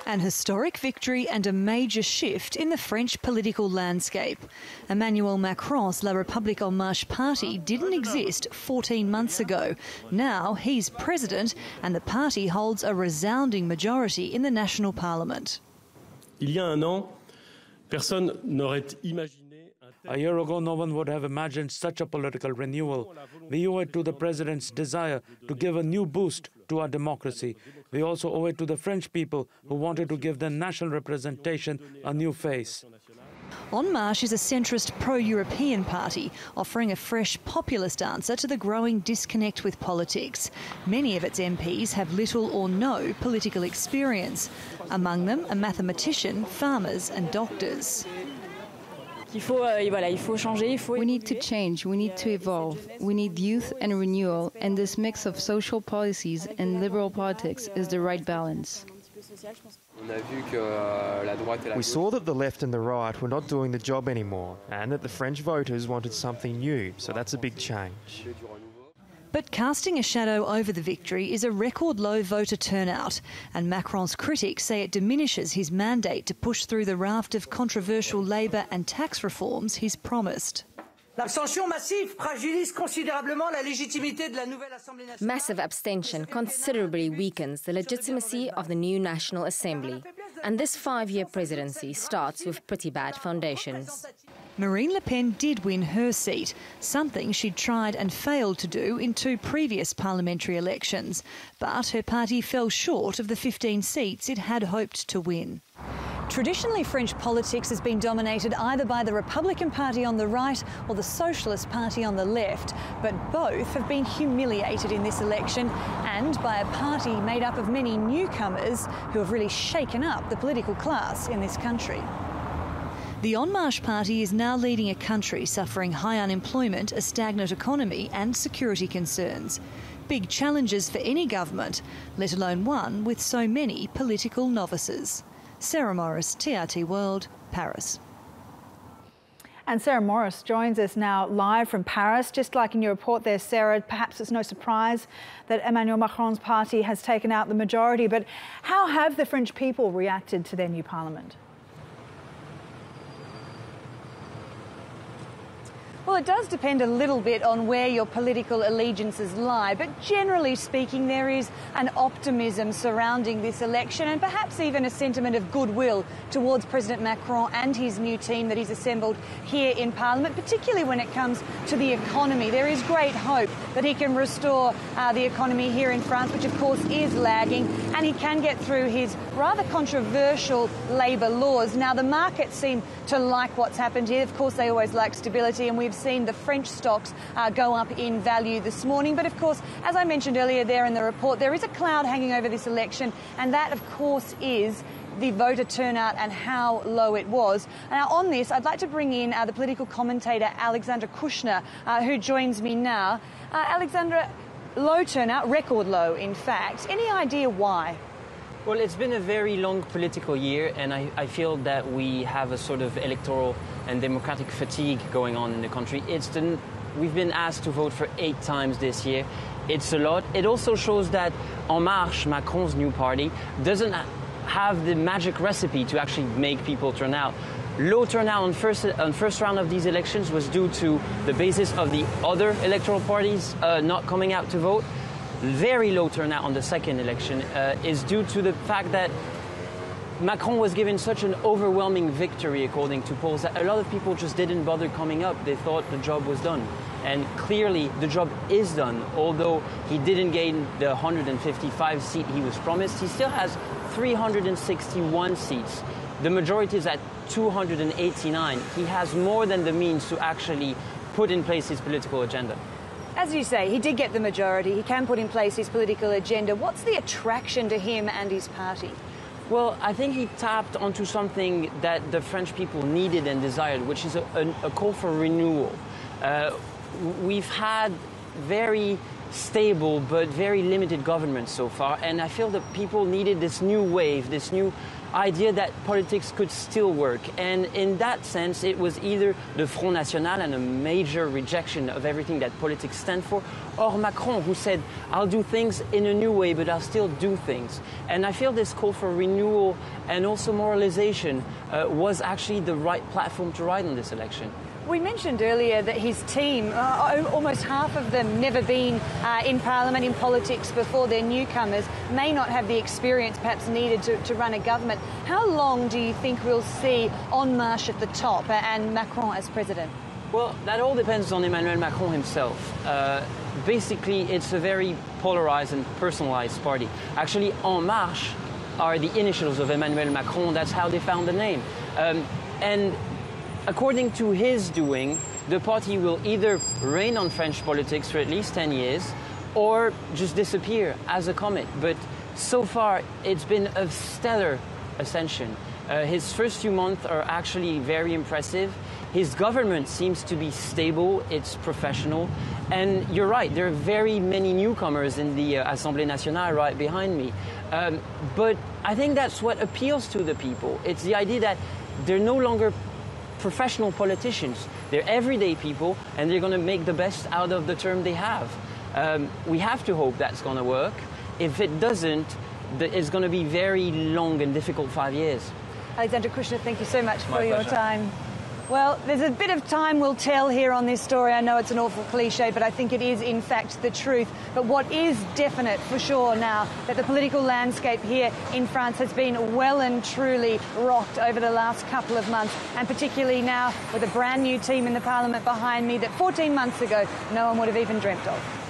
An historic victory and a major shift in the French political landscape. Emmanuel Macron's La République En Marche party didn't exist 14 months ago. Now he's president and the party holds a resounding majority in the national parliament. Il y a un an, personne n'aurait imaginé. A year ago, no one would have imagined such a political renewal. We owe it to the president's desire to give a new boost to our democracy. We also owe it to the French people who wanted to give their national representation a new face. En Marche is a centrist pro-European party, offering a fresh populist answer to the growing disconnect with politics. Many of its MPs have little or no political experience. Among them, a mathematician, farmers and doctors. We need to change, we need to evolve, we need youth and renewal, and this mix of social policies and liberal politics is the right balance. We saw that the left and the right were not doing the job anymore, and that the French voters wanted something new, so that's a big change. But casting a shadow over the victory is a record low voter turnout, and Macron's critics say it diminishes his mandate to push through the raft of controversial labour and tax reforms he's promised. Massive abstention considerably weakens the legitimacy of the new National Assembly, and this 5-year presidency starts with pretty bad foundations. Marine Le Pen did win her seat, something she'd tried and failed to do in 2 previous parliamentary elections. But her party fell short of the 15 seats it had hoped to win. Traditionally, French politics has been dominated either by the Republican Party on the right or the Socialist Party on the left, but both have been humiliated in this election, and by a party made up of many newcomers who have really shaken up the political class in this country. The En Marche party is now leading a country suffering high unemployment, a stagnant economy and security concerns. Big challenges for any government, let alone one with so many political novices. Sarah Morice, TRT World, Paris. And Sarah Morice joins us now live from Paris. Just like in your report there, Sarah, perhaps it's no surprise that Emmanuel Macron's party has taken out the majority, but how have the French people reacted to their new parliament? Well, it does depend a little bit on where your political allegiances lie, but generally speaking, there is an optimism surrounding this election and perhaps even a sentiment of goodwill towards President Macron and his new team that he's assembled here in Parliament, particularly when it comes to the economy. There is great hope that he can restore the economy here in France, which of course is lagging, and he can get through his rather controversial labour laws. Now, the markets seem to like what's happened here. Of course, they always like stability, and we've seen the French stocks go up in value this morning. But of course, as I mentioned earlier there in the report, there is a cloud hanging over this election, and that of course is the voter turnout and how low it was. Now on this, I'd like to bring in the political commentator Alexandra Kushner, who joins me now. Alexandra, low turnout, record low in fact. Any idea why? Well, it's been a very long political year, and I feel that we have a sort of electoral and democratic fatigue going on in the country. We've been asked to vote for 8 times this year. It's a lot. It also shows that En Marche, Macron's new party, doesn't have the magic recipe to actually make people turn out. Low turnout on first round of these elections was due to the basis of the other electoral parties not coming out to vote. Very low turnout on the second election is due to the fact that Macron was given such an overwhelming victory, according to polls, that a lot of people just didn't bother coming up. They thought the job was done. And clearly, the job is done. Although he didn't gain the 155 seat he was promised, he still has 361 seats. The majority is at 289. He has more than the means to actually put in place his political agenda. As you say, he did get the majority. He can put in place his political agenda. What's the attraction to him and his party? Well, I think he tapped onto something that the French people needed and desired, which is a call for renewal. We've had very stable but very limited government so far, and I feel that people needed this new wave, this new idea that politics could still work. And in that sense, it was either the Front National and a major rejection of everything that politics stand for, or Macron, who said, I'll do things in a new way, but I'll still do things. And I feel this call for renewal and also moralization was actually the right platform to ride on this election. We mentioned earlier that his team, almost half of them never been in Parliament, in politics before. They're newcomers, may not have the experience perhaps needed to run a government. How long do you think we'll see En Marche at the top and Macron as president? Well, that all depends on Emmanuel Macron himself. Basically, it's a very polarized and personalized party. Actually, En Marche are the initials of Emmanuel Macron. That's how they found the name. And according to his doing, the party will either reign on French politics for at least 10 years or just disappear as a comet. But so far, it's been a stellar ascension. His first few months are actually very impressive. His government seems to be stable, it's professional. And you're right, there are very many newcomers in the Assemblée Nationale right behind me. But I think that's what appeals to the people. It's the idea that they're no longer professional politicians. They're everyday people, and they're going to make the best out of the term they have. We have to hope that's going to work. If it doesn't, it's going to be very long and difficult 5 years. Alexandra Kushner, thank you so much for your pleasure. time. Well, there's a bit of time will tell here on this story. I know it's an awful cliche, but I think it is, in fact, the truth. But what is definite for sure now, that the political landscape here in France has been well and truly rocked over the last couple of months, and particularly now with a brand new team in the Parliament behind me that 14 months ago no one would have even dreamt of.